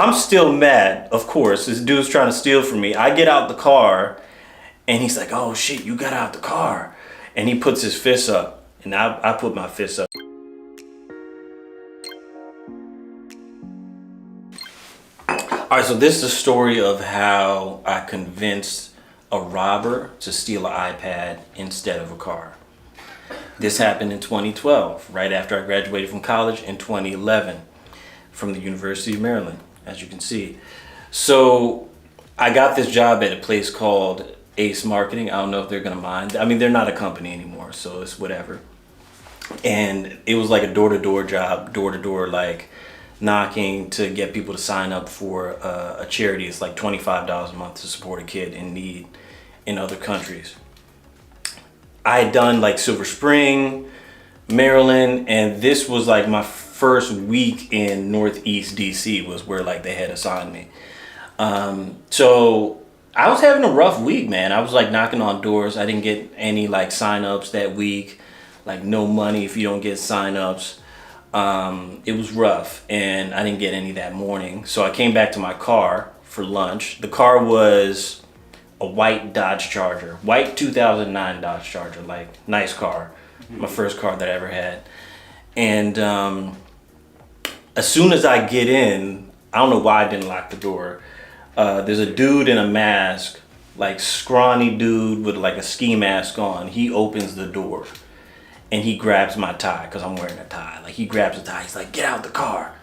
I'm still mad, of course. This dude's trying to steal from me. I get out the car, and he's like, oh shit, you got out the car. And he puts his fist up, and I put my fist up. All right, so this is the story of how I convinced a robber to steal an iPad instead of a car. This happened in 2012, right after I graduated from college in 2011 from the University of Maryland, as you can see. So I got this job at a place called Ace Marketing. I don't know if they're gonna mind. I mean, they're not a company anymore, so it's whatever. And it was like a door-to-door job, door-to-door, like knocking to get people to sign up for a charity. It's like $25 a month to support a kid in need in other countries. I had done like Silver Spring, Maryland, and this was like my first week in Northeast DC was where like they had assigned me. So I was having a rough week, man. I was like knocking on doors. I didn't get any like signups that week, like no money if you don't get signups. It was rough, and I didn't get any that morning. So I came back to my car for lunch. The car was a white Dodge Charger, white 2009 Dodge Charger, like nice car, my first car that I ever had. And as soon as I get in, I don't know why I didn't lock the door. There's a dude in a mask, like scrawny dude with like a ski mask on. He opens the door and he grabs my tie, because I'm wearing a tie. Like he grabs the tie, he's like, get out the car.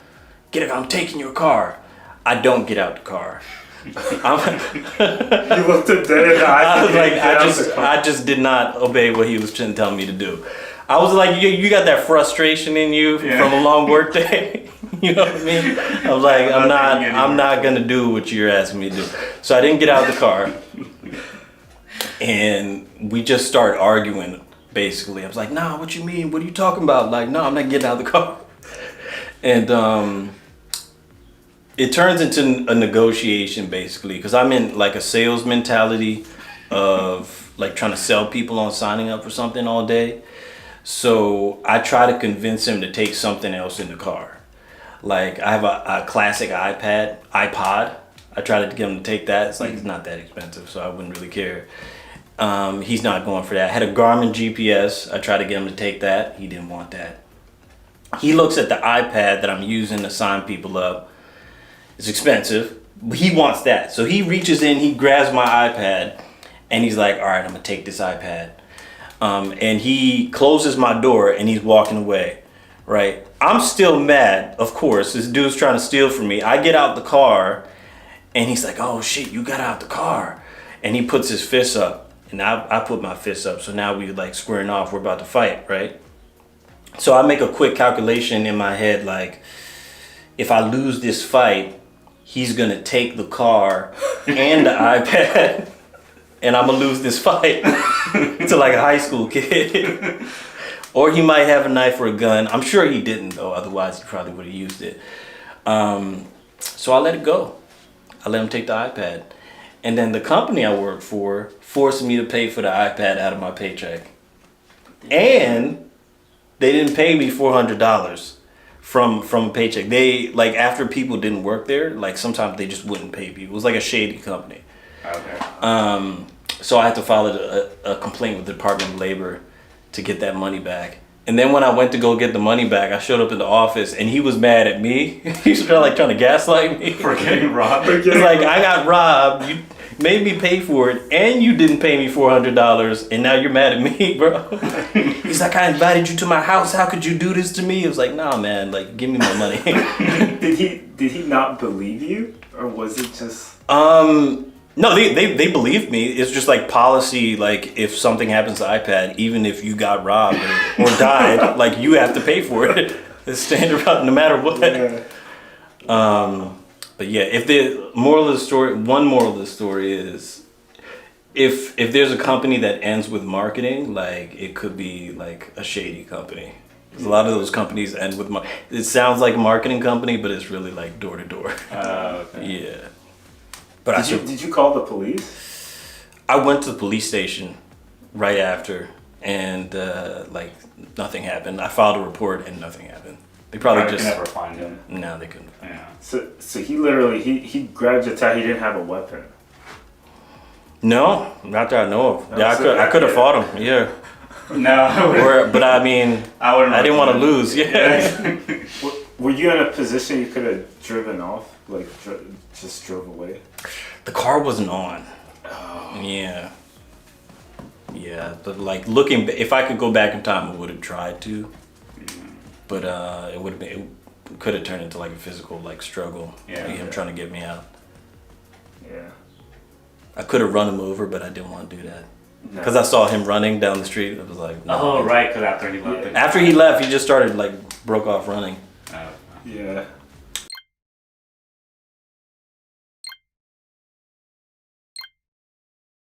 Get it, I'm taking your car. I don't get out the car. You looked at dead in the eyes. I just did not obey what he was telling me to do. I was like, you got that frustration in you from a long work day. You know what I mean? I was like, I'm not gonna do what you're asking me to do. So I didn't get out of the car, and we just started arguing. Basically, I was like, nah, what you mean? What are you talking about? Like, no, I'm not getting out of the car. And it turns into a negotiation basically, because I'm in like a sales mentality of like trying to sell people on signing up for something all day. So I try to convince him to take something else in the car. Like I have a classic iPod. I try to get him to take that. It's like, it's not that expensive, so I wouldn't really care. He's not going for that. I had a Garmin GPS. I tried to get him to take that. He didn't want that. He looks at the iPad that I'm using to sign people up. It's expensive, but he wants that. So he reaches in, he grabs my iPad, and he's like, all right, I'm gonna take this iPad. And he closes my door and he's walking away, right? I'm still mad, of course. This dude's trying to steal from me. I get out the car and he's like, oh shit, you got out the car. And he puts his fist up. And I put my fist up, so now we like squaring off, we're about to fight, right? So I make a quick calculation in my head, like, if I lose this fight, he's gonna take the car and the iPad, and I'm gonna lose this fight to like a high school kid. Or he might have a knife or a gun. I'm sure he didn't though, otherwise he probably would have used it. So I let it go. I let him take the iPad. And then the company I worked for forced me to pay for the iPad out of my paycheck. And they didn't pay me $400 from a paycheck. They, like, after people didn't work there, like sometimes they just wouldn't pay people. It was like a shady company. Okay. So I had to file a complaint with the Department of Labor to get that money back. And then when I went to go get the money back, I showed up in the office and he was mad at me. He was trying to gaslight me. For getting robbed. He's like, I got robbed. You made me pay for it and you didn't pay me $400 and now you're mad at me, bro. He's like, I invited you to my house. How could you do this to me? It was like, nah, man, like, give me my money. Did he not believe you? Or was it just... No, they believed me. It's just like policy, like if something happens to iPad, even if you got robbed or died, like you have to pay for it. It's standard no matter what. Yeah. But yeah, if the moral of the story, one moral of the story is if there's a company that ends with marketing, like it could be like a shady company. A lot of those companies end with it sounds like a marketing company, but it's really like door to door. Okay. Yeah. But did you call the police? I went to the police station right after, and like nothing happened. I filed a report and nothing happened. They probably could just never find him. no, they couldn't. Yeah. So he literally he grabbed your tie. He didn't have a weapon. No, not that I know of. Yeah, so I could have fought him. Yeah, No, but I mean, I wouldn't. I didn't want to recommend lose. Yeah. Were you in a position you could have driven off, like just drove away? The car wasn't on. Oh. Yeah. Yeah, but like looking, if I could go back in time, I would have tried to. But it would have been, it could have turned into like a physical like struggle. Yeah. Like him trying to get me out. Yeah. I could have run him over, but I didn't want to do that No. because I saw him running down the street. I was like, no. Oh right, because after he left. After he left, he just started like broke off running. Oh. Yeah.